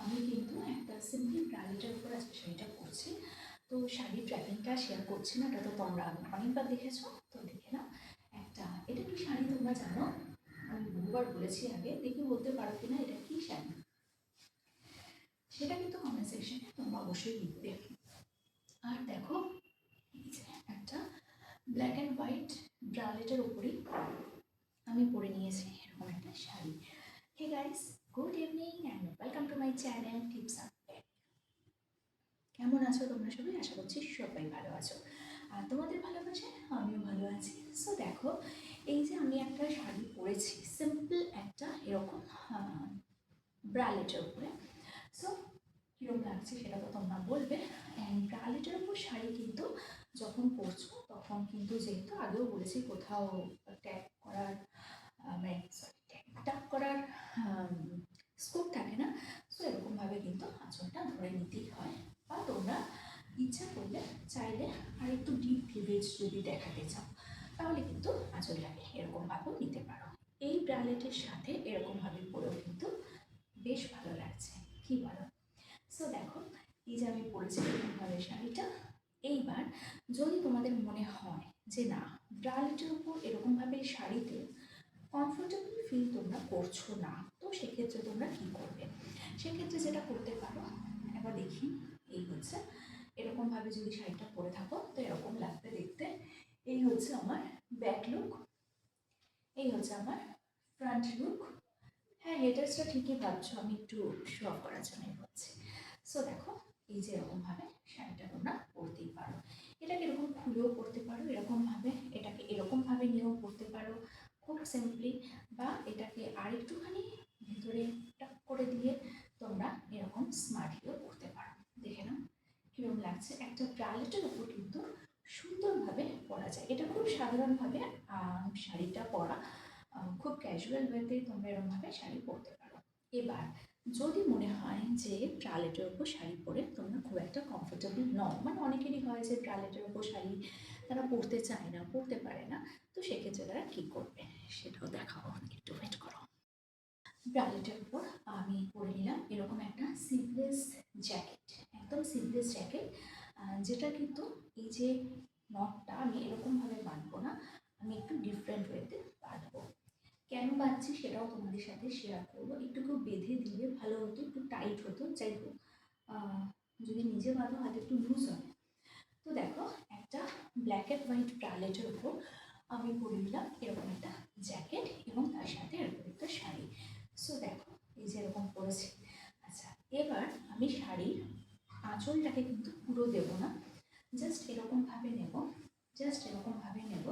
আমি কিন্তু একটা সিম্পল ব্রাইডের উপর আজকে শাড়িটা করছি। তো শাড়ির ট্র্যাকিংটা শেয়ার করছি না, এটা তো তোমরা অনেকবার দেখেছো, তো দেখে নাও। এটা কি শাড়ি তোমরা জানো? আমি বহুবার বলেছি আগে, দেখে বলতে পারো কিনা এটা কি শাড়ি, সেটা কিন্তু কমেন্ট সেকশনে তোমরা অবশ্যই লিখবে। আর দেখো, এই যে একটা ব্ল্যাক অ্যান্ড হোয়াইট ব্রালেটের উপরেই আমি পরে নিয়েছি এরকম একটা sari. Hey guys, good evening and welcome to my channel tips up. কেমন আছো তোমরা সবাই? আশা করছি সবাই ভালো আছো, আর তোমাদের ভালোবাসে আমিও ভালো আছি। সো দেখো, এই যে আমি একটা শাড়ি পরেছি সিম্পল একটা এরকম ব্রালেটের উপরে। সো কীরকম লাগছে সেটা তো তোমরা বলবে। অ্যান্ড ব্রালেটের উপর শাড়ি কিন্তু যখন পরছো তখন কিন্তু, যেহেতু আগেও বলেছি, কোথাও ট্যাগ করার মানে সরি ট্যাগ করার স্কোপ থাকে না। সো এরকমভাবে কিন্তু আঁচলটা ধরে নিতেই হয়, বা তোমরা ইচ্ছা করলে চাইলে আর একটু ডিপ ক্লিভেজ যদি দেখাতে চাও তাহলে কিন্তু আঁচলটাকে এরকমভাবেও নিতে পারো। এই ব্রালেটের সাথে এরকমভাবে পরেও কিন্তু বেশ ভালো লাগছে, কি বলো? সো দেখো, এই যে আমি পরেছি এরকমভাবে শাড়িটা। এইবার যদি তোমাদের মনে হয় যে না, ব্রালেটের উপর এরকমভাবে শাড়িতে কমফোর্টেবল ফিল তোমরা করছো না, তো সেক্ষেত্রে তোমরা কী করবে? সেক্ষেত্রে যেটা করতে পারো, একবার দেখি। এই হচ্ছে এরকমভাবে যদি শাড়িটা পরে থাকো তো এরকম লাগবে দেখতে। এই হচ্ছে আমার ব্যাক লুক, এই হচ্ছে আমার ফ্রন্ট লুক। হ্যাঁ, হেটার্সটা ঠিকই ভাবছো আমি একটু শো অফ করার জন্যই বলছি। সো দেখো, এই যে এরকমভাবে শাড়িটা তোমরা পরতেই পারো। এটাকে এরকম খুলেও পরতে পারো এরকমভাবে, এটাকে এরকমভাবে নিয়েও পরতে পারো খুব সিম্পলি, বা এটাকে আরেকটুখানি ভেতরে টাক করে দিয়ে তোমরা এরকম স্মার্টলিও পরতে পারো। দেখে নাও কীরকম লাগছে। একটা ব্রালেটের উপর কিন্তু সুন্দরভাবে পরা যায়। এটা খুব সাধারণভাবে শাড়িটা পরা, খুব ক্যাজুয়াল ওয়েতে তোমরা এরকমভাবে শাড়ি পরতে পারো। এবার যদি মনে হয় যে ব্রালেটের ওপর শাড়ি পরে তোমরা খুব একটা কমফোর্টেবল নও, মানে অনেকেরই হয় যে ব্রালেটের ওপর শাড়ি তারা পরতে চায় না, পরতে পারে না, তো সেক্ষেত্রে তারা কী করবে সেটাও দেখাবো, একটু ওয়েট করো। ব্রালেটের উপর আমি পরে নিলাম এরকম একটা স্লিভলেস জ্যাকেট, একদম স্লিভলেস জ্যাকেট, যেটা কিন্তু এই যে নটটা আমি এরকমভাবে বাঁধবো না, আমি একটু ডিফারেন্ট ওয়েতে বাঁধবো। কেন বাঁধছি সেটাও তোমাদের সাথে শেয়ার করবো। একটু কেউ বেঁধে দিলে ভালো হতো, একটু টাইট হতো, যাই হোক যদি নিজে বাঁধো হয়তো একটু লুজ হবে। তো দেখো, একটা ব্ল্যাক অ্যান্ড হোয়াইট ব্রালেটের উপর আমি পরে নিলাম এরকম একটা জ্যাকেট এবং তার সাথে এরকম একটা শাড়ি। সো দেখো, এই যে এরকম পরেছি। আচ্ছা, এবার আমি শাড়ির আঁচলটাকে কিন্তু পুরো দেবো না, জাস্ট এরকমভাবে নেব, জাস্ট এরকমভাবে নেব,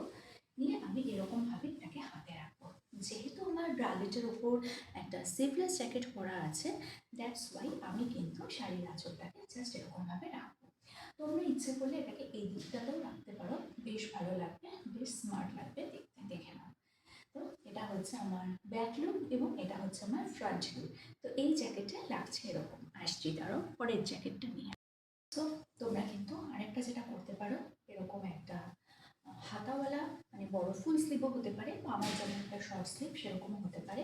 নিয়ে আমি এরকমভাবে এটাকে হাতে রাখবো। যেহেতু আমার ব্রালেটের ওপর একটা স্লিভলেস জ্যাকেট পরা আছে, দ্যাটস ওয়াই আমি কিন্তু শাড়ির আঁচলটাকে জাস্ট এরকমভাবে রাখবো। তোমরা ইচ্ছে করলে এটাকে এই দিকটাতেও রাখতে পারো, বেশ ভালো লাগবে, বেশ স্মার্ট লাগবে দেখতে। দেখে নাও, তো এটা হচ্ছে আমার ব্যাক লুক এবং এটা হচ্ছে আমার ফ্রন্ট লুক। তো এই জ্যাকেটটা লাগছে এরকম। আসছি তারও পরের জ্যাকেটটা নিয়ে। তো তোমরা কিন্তু আরেকটা যেটা করতে পারো, এরকম একটা হাতাওয়ালা, মানে বড় ফুল স্লিভও হতে পারে, বা আমার যেমন একটা শর্ট স্লিভ সেরকমও হতে পারে,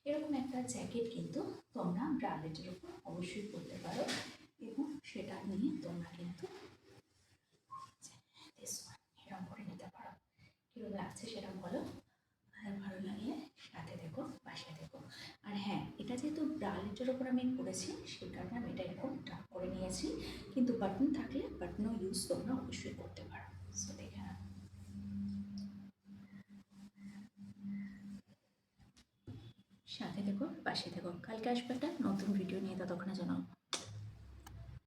এরকম একটা জ্যাকেট কিন্তু তোমরা ব্রালেটের উপর অবশ্যই পরতে পারো, এবং সেটা নিয়ে তোমরা কিন্তু এরকম করে নিতে পারো। কীরকম লাগছে সেটা বলো, আর ভালো লাগলে সাথে দেখো, পাশে দেখো। আর হ্যাঁ, এটা যেহেতু ব্রালেটের ওপর আমি পরেছি সেই কারণে আমি এটা এরকম টাক করে নিয়েছি, কিন্তু বাটন থাকলে বাটনও ইউজ তোমরা অবশ্যই করতে পারো। সো দেখে নাও, সাথে দেখো, পাশে দেখো। কালকে আসবে একটা নতুন ভিডিও নিয়ে, ততক্ষণে জানাও।